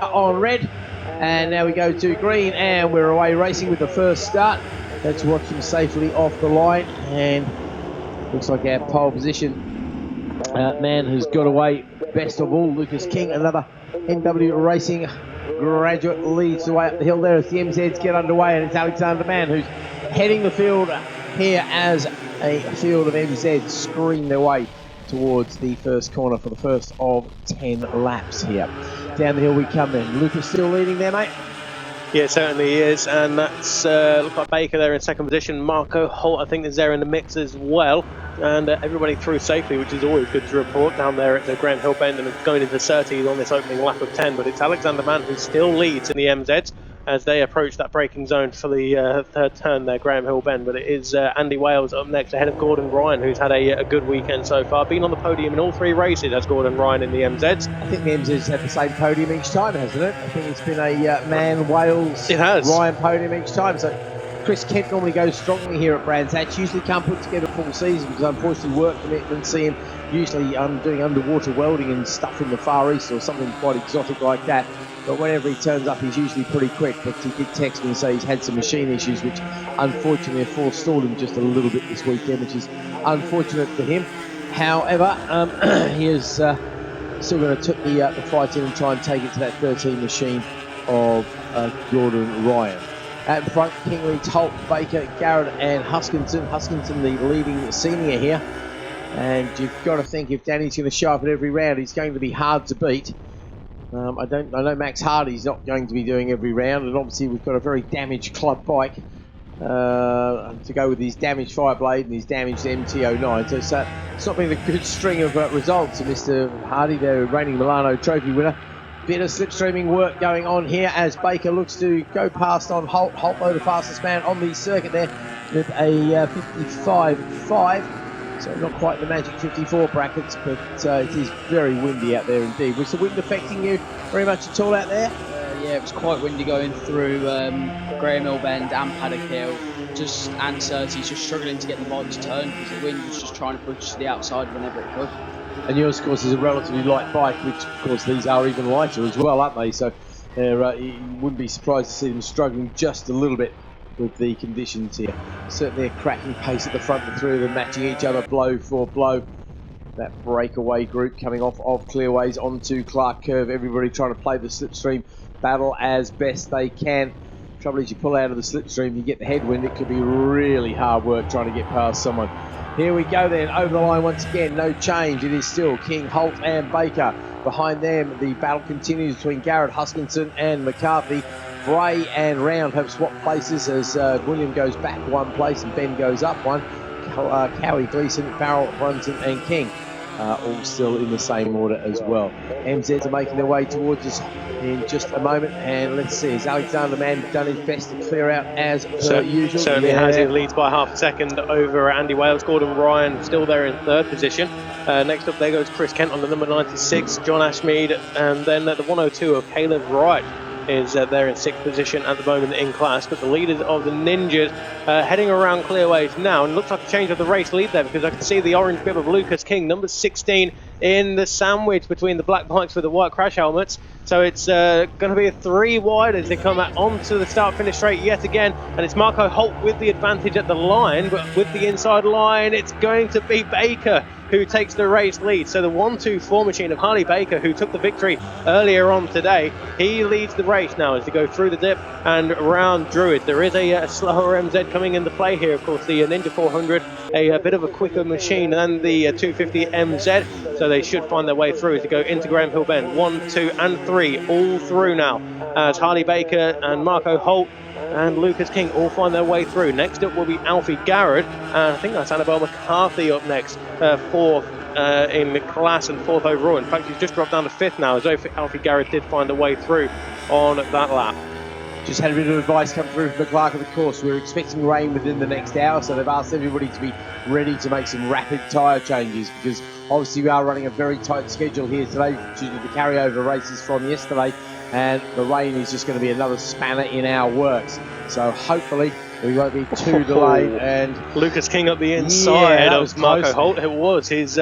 on red, and now we go to green, and we're away racing with the first start. Let's watch him safely off the line, and looks like our pole position man has got away best of all. Lucas King, another NW Racing graduate, leads the way up the hill there as the MZs get underway, and it's Alexander Mann who's heading the field here as a field of MZs scream their way towards the first corner for the first of 10 laps here. Down the hill we come then. Lucas still leading there, mate? Yeah, it certainly is, and that's looks like Baker there in second position. Marco Holt, I think, is there in the mix as well, and everybody through safely, which is always good to report down there at the Graham Hill Bend and going into 30 on this opening lap of 10. But it's Alexander Mann who still leads in the MZs as they approach that braking zone for the third turn there, Graham Hill Bend. But it is Andy Wales up next ahead of Gordon Ryan, who's had a good weekend so far. Been on the podium in all three races as Gordon Ryan in the MZs. I think the MZs had the same podium each time, hasn't it? I think it's been a Mann, Wales, Ryan podium each time. So Chris Kent normally goes strongly here at Brands Hatch. Usually can't put together a full season because unfortunately work commitments see him usually doing underwater welding and stuff in the Far East or something quite exotic like that. But whenever he turns up, he's usually pretty quick. But he did text me and say he's had some machine issues, which unfortunately have forestalled him just a little bit this weekend, which is unfortunate for him. However, he is still going to take the fight in and try and take it to that 13 machine of Gordon Ryan. Out in front, King leads Holt, Baker, Garrett and Huskinson. Huskinson, the leading senior here. And you've got to think if Danny's going to show up at every round, he's going to be hard to beat. I know Max Hardy's not going to be doing every round, and obviously we've got a very damaged club bike to go with his damaged Fireblade and his damaged MT09. So it's not been a good string of results. Mr. Hardy, the reigning Milano Trophy winner. Bit of slipstreaming work going on here as Baker looks to go past on Holt. Holt, though, the fastest man on the circuit there with a 55.5. So not quite the magic 54 brackets, but it is very windy out there indeed. Was the wind affecting you very much at all out there? Yeah, it was quite windy going through Graham Hill Bend and Paddock Hill, and 30, just struggling to get the bike to turn because the wind was just trying to push to the outside whenever it could. And yours, of course, is a relatively light bike, which, of course, these are even lighter as well, aren't they? So you wouldn't be surprised to see them struggling just a little bit with the conditions here. Certainly a cracking pace at the front, the three of them matching each other blow for blow. That breakaway group coming off of Clearways onto Clark Curve. Everybody trying to play the slipstream battle as best they can. Trouble is, you pull out of the slipstream, you get the headwind. It could be really hard work trying to get past someone. Here we go then, over the line once again, no change. It is still King, Holt and Baker. Behind them, the battle continues between Garrett, Huskinson and McCarthy. Bray and Round have swapped places as William goes back one place and Ben goes up one. Cowie, Gleeson, Farrell, Brunson and King all still in the same order as well. MZs are making their way towards us in just a moment, and let's see, has Alexander Mann done his best to clear out as per usual? Certainly has. He leads by half a second over Andy Wales. Gordon Ryan still there in third position. Next up there goes Chris Kent on the number 96, John Ashmead, and then the 102 of Caleb Wright is there in sixth position at the moment in class. But the leaders of the Ninjas heading around Clearways now, and looks like a change of the race lead there because I can see the orange bib of Lucas King, number 16, in the sandwich between the black bikes with the white crash helmets. So it's going to be a 3 wide as they come onto the start-finish straight yet again, and it's Marco Holt with the advantage at the line, but with the inside line it's going to be Baker who takes the race lead. So the 1-2-4 machine of Harley Baker, who took the victory earlier on today, he leads the race now as they go through the dip and around Druid. There is a slower MZ coming into play here, of course, the Ninja 400, a bit of a quicker machine than the 250 MZ, so they should find their way through as they go into Graham Hill Bend. 1, 2 and 3 all through now as Harley Baker and Marco Holt and Lucas King all find their way through. Next up will be Alfie Garrett, and I think that's Annabelle McCarthy up next, fourth in the class and fourth overall. In fact, he's just dropped down to fifth now as Alfie Garrett did find a way through on that lap. Just had a bit of advice come through from the clerk of the course. We're expecting rain within the next hour, so they've asked everybody to be ready to make some rapid tyre changes because obviously we are running a very tight schedule here today due to the carryover races from yesterday, and the rain is just going to be another spanner in our works. So hopefully we won't be too delayed. And Lucas King up the inside of Marco Holt. It was his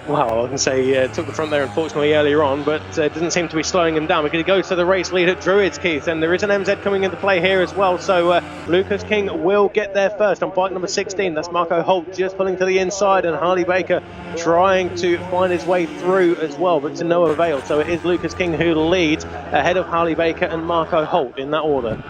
Well, I can say took the front there unfortunately earlier on, but doesn't seem to be slowing him down. We're going to go to the race leader, Druids, Keith, and there is an MZ coming into play here as well. So Lucas King will get there first on bike number 16. That's Marco Holt just pulling to the inside, and Harley Baker trying to find his way through as well, but to no avail. So it is Lucas King who leads ahead of Harley Baker and Marco Holt in that order.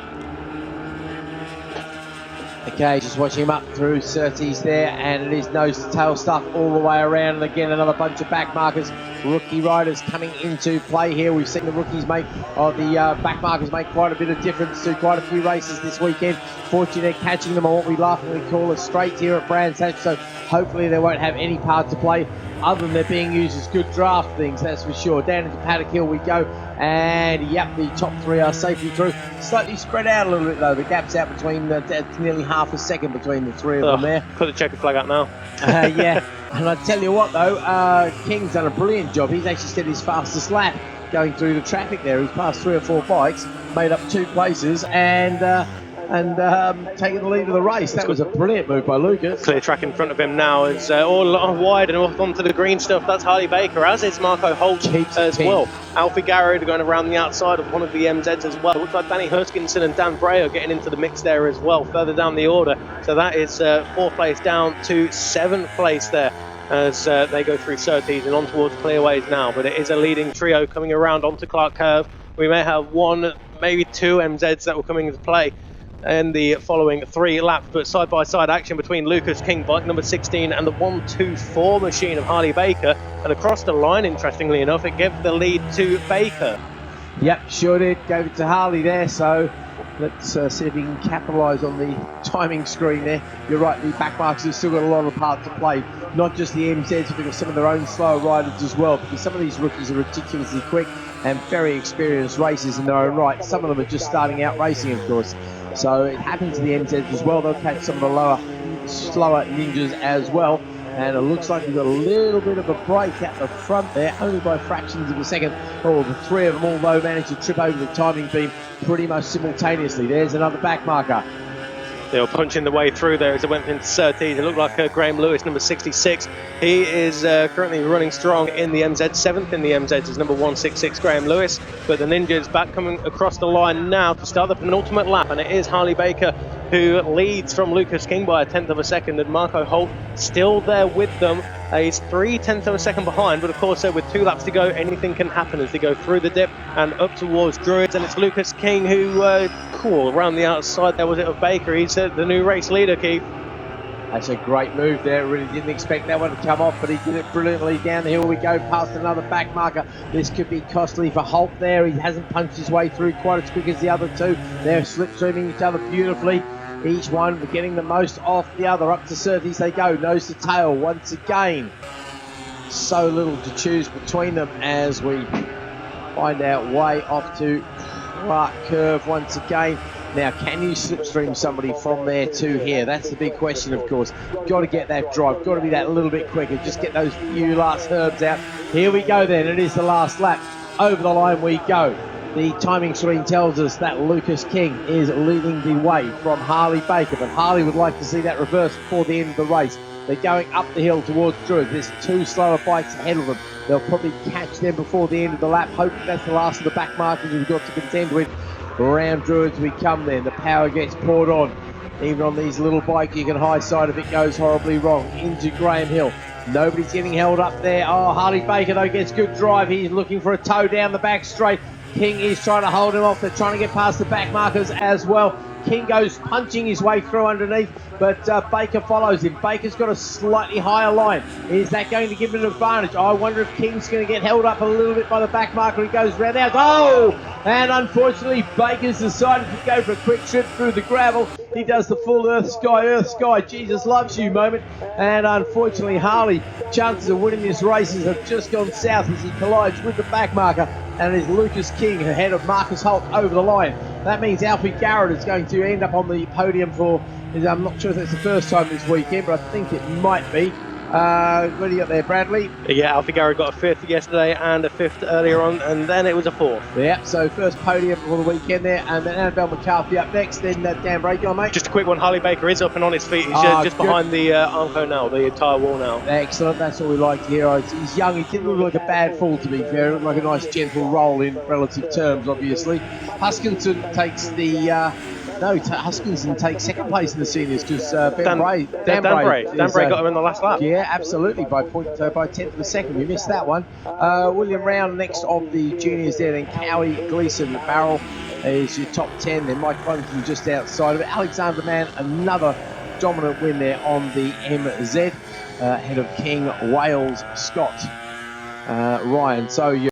Okay, just watching him up through Surtees there, and it is nose to tail stuff all the way around. And again, another bunch of back markers, rookie riders coming into play here. We've seen the rookies make, or the back markers make quite a bit of difference to quite a few races this weekend. Fortunately, they're catching them on what we laughingly call a straight here at Brands Hatch, so hopefully they won't have any part to play other than they're being used as good draft things, that's for sure. Down into Paddock Hill we go, and yep, the top three are safely through. Slightly spread out a little bit though, the gap's out between nearly half a second between the three of them there. Put the checkered flag out now. Yeah, and I tell you what though, King's done a brilliant job. He's actually set his fastest lap going through the traffic there. He's passed 3 or 4 bikes, made up 2 places, and taking the lead of the race. That was a brilliant move by Lucas. Clear track in front of him now is all wide and off onto the green stuff. That's Harley Baker, as is Marco Holt as well. Alfie Garrod going around the outside of one of the MZs as well. Looks like Danny Huskinson and Dan Bray are getting into the mix there as well, further down the order. So that is 4th place down to 7th place there, as they go through Surtees and on towards Clearways now. But it is a leading trio coming around onto Clark Curve. We may have 1, maybe 2 MZs that will come into play in the following 3 laps, but side-by-side action between Lucas King, bike number 16, and the 124 machine of Harley Baker. And across the line, interestingly enough, it gave the lead to Baker. Yep, sure did. Gave it to Harley there, so let's see if we can capitalise on the timing screen there. You're right, the back markers have still got a lot of part to play. Not just the MZs, but some of their own slower riders as well, because some of these rookies are ridiculously quick and very experienced racers in their own right. Some of them are just starting out racing, of course. So it happens to the MZs as well. They'll catch some of the slower ninjas as well. And it looks like we've got a little bit of a break at the front there, only by fractions of a second. Oh, the 3 of them, although, managed to trip over the timing beam pretty much simultaneously. There's another back marker. They were punching the way through there as it went into Surtees. It looked like Graham Lewis, number 66. He is currently running strong in the MZ. 7th in the MZ is number 166, Graham Lewis. But the Ninjas back coming across the line now to start the penultimate lap. And it is Harley Baker who leads from Lucas King by 1/10 of a second. And Marco Holt still there with them. He's 3/10 of a second behind. But of course, with 2 laps to go, anything can happen as they go through the dip and up towards Druids. And it's Lucas King who, around the outside there was it of Baker. He's the new race leader, Keith. That's a great move there. Really didn't expect that one to come off, but he did it brilliantly. Down the hill we go, past another back marker. This could be costly for Holt there. He hasn't punched his way through quite as quick as the other 2. They're slipstreaming each other beautifully. Each one getting the most off the other. Up to Surtees they go, nose to tail once again. So little to choose between them as we find our way off to Clark Curve once again. Now, can you slipstream somebody from there to here? That's the big question, of course. Got to get that drive. Got to be that little bit quicker. Just get those few last herbs out. Here we go then. It is the last lap. Over the line we go. The timing screen tells us that Lucas King is leading the way from Harley Baker, but Harley would like to see that reverse before the end of the race. They're going up the hill towards Druids. There's 2 slower bikes ahead of them. They'll probably catch them before the end of the lap. Hoping that's the last of the back markers we've got to contend with. Around Druids we come then. The power gets poured on. Even on these little bikes, you can high side if it goes horribly wrong. Into Graham Hill. Nobody's getting held up there. Oh, Harley Baker though gets good drive. He's looking for a toe down the back straight. King is trying to hold him off. They're trying to get past the back markers as well. King goes punching his way through underneath, but Baker follows him. Baker's got a slightly higher line. Is that going to give him an advantage? I wonder if King's going to get held up a little bit by the back marker. He goes round out. Oh! And unfortunately, Baker's decided to go for a quick trip through the gravel. He does the full Earth, Sky, Jesus loves you moment. And unfortunately, Harley, chances of winning this race have just gone south as he collides with the back marker. And it is Lucas King ahead of Marcus Holt over the line. That means Alfie Garrod is going to end up on the podium for, I'm not sure if it's the first time this weekend, but I think it might be. What do you got there, Bradley? Yeah, Alfie Garrett got a 5th yesterday and a 5th earlier on, and then it was a 4th. Yeah, so first podium for the weekend there, and then Annabelle McCarthy up next, then Dan Bray, go on, mate. Just a quick one, Harley Baker is up and on his feet. He's just behind the Armco now, the tyre wall now. Excellent, that's all we like to hear. He's young, he didn't look like a bad fall, to be fair. It looked like a nice gentle roll in relative terms, obviously. Huskinson takes the... Huskinson takes second place in the seniors because Dan Bray got him in the last lap. Yeah, absolutely, by 10th of a second. We missed that one. William Round next of the juniors there, then Cowie, Gleeson, Barrel is your top 10. Then Mike Bunton just outside of it. Alexander Mann, another dominant win there on the MZ, ahead of King, Wales, Scott, Ryan. So you